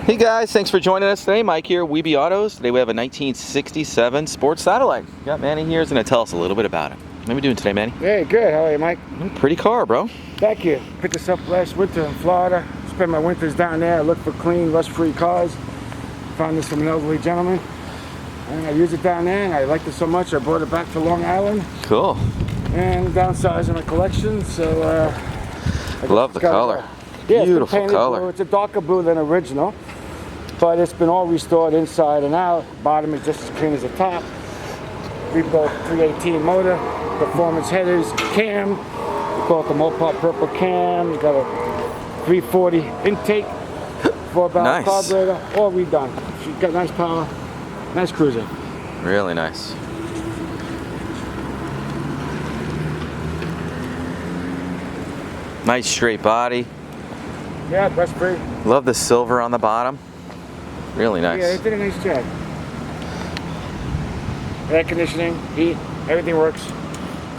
Hey guys, thanks for joining us today. Mike here, WeBe Autos. Today we have a 1967 Sports Satellite. We got Manny here. He's going to tell us a little bit about it. How are we doing today, Manny? Hey, good. How are you, Mike? Pretty car, bro. Thank you. Picked this up last winter in Florida. Spent my winters down there. I looked for clean, rust-free cars. Found this from an elderly gentleman. And I used it down there, and I liked it so much I brought it back to Long Island. Cool. And downsizing my collection, so... Love the color. Yeah, beautiful color. Blue. It's a darker blue than original, but it's been all restored inside and out. Bottom is just as clean as the top. Rebuilt 318 motor, performance headers, cam. We call it the Mopar purple cam. Got a 340 intake, 4-valve carburetor, all redone. She's got nice power, nice cruiser. Really nice. Nice straight body. Yeah, rust free. Love the silver on the bottom. Really nice. Yeah, it did a nice job. Air conditioning, heat, everything works.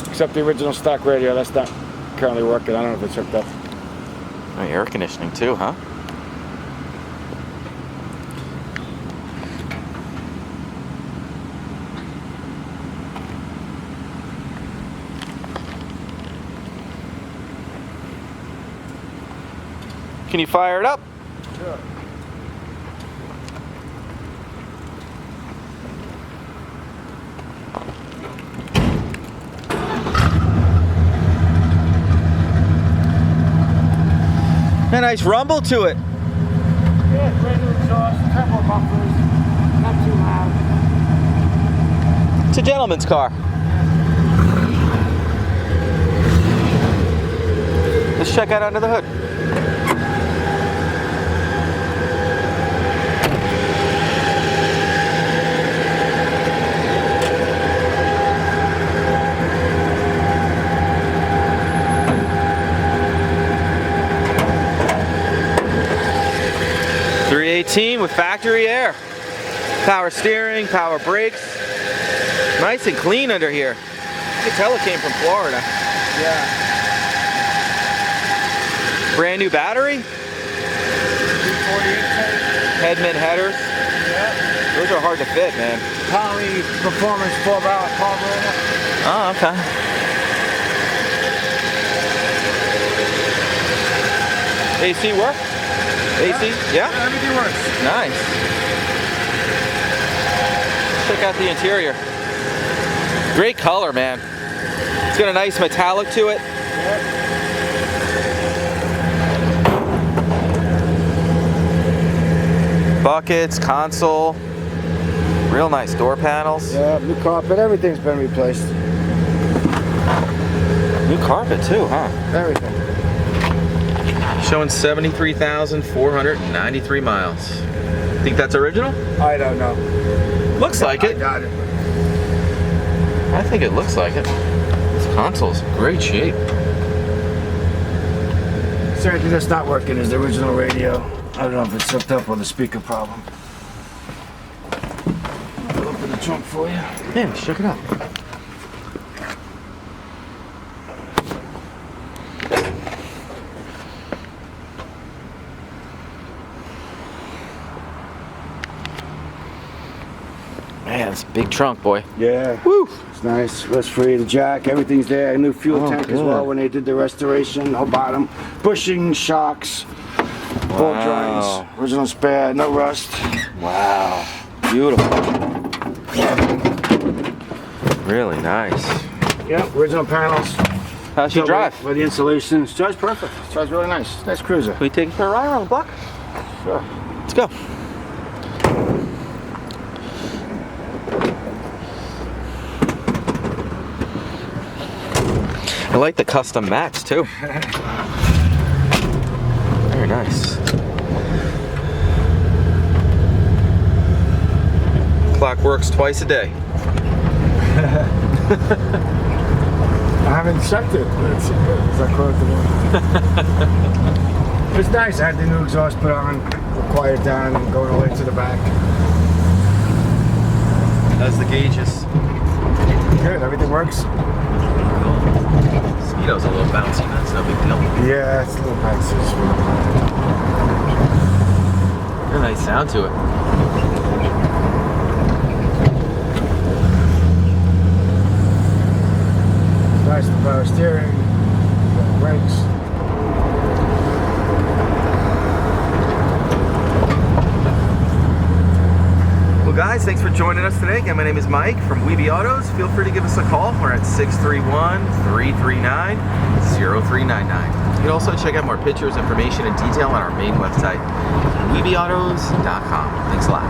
Except the original stock radio. That's not currently working. I don't know if it's hooked up. Oh, air conditioning too, huh? Can you fire it up? Sure. A nice rumble to it. Yeah, brand new exhaust, turbo mufflers, not too loud. It's a gentleman's car. Let's check out under the hood. With factory air, power steering, power brakes, nice and clean under here. You can tell it came from Florida. Yeah. Brand new battery. 340 intake. Headman headers. Yeah. Those are hard to fit, man. Poly performance 4-valve carburetor. Oh, okay. AC work? AC? Yeah? Everything works. Nice. Check out the interior. Great color, man. It's got a nice metallic to it. Yep. Buckets, console. Real nice door panels. Yeah, new carpet. Everything's been replaced. New carpet too, huh? Everything. Showing 73,493 miles. Think that's original? I don't know. Looks like it. I got it. I think it looks like it. This console's in great shape. Certainly that's not working is the original radio. I don't know if it's hooked up or the speaker problem. I'll open the trunk for you. Yeah, let's check it out. Man, it's a big trunk, boy. Yeah. Woo! It's nice. Rust free. The jack, everything's there. A new fuel tank as good. well when they did the restoration. Whole bottom. Bushing, shocks, ball joints. Original spare, no rust. Wow. Beautiful. Really nice. Yep, original panels. How's she drive? With the insulation. It drives perfect. It drives really nice. Nice cruiser. Can we take it for a ride around the block? Sure. Let's go. I like the custom mats too. Very nice. Clock works twice a day. I haven't checked it, but it's according to me. It's nice. I had the new exhaust put on, quiet down, and going all the way to the back. How's the gauges? Good, everything works. Speedo's a little bouncy, that's no big deal. Yeah, it's a little bouncy. A nice sound to it. Nice, the power steering, the brakes. Well guys, thanks for joining us today. Again, my name is Mike from WeBe Autos. Feel free to give us a call. We're at 631-339-0399. You can also check out more pictures, information, and detail on our main website, webeautos.com. Thanks a lot.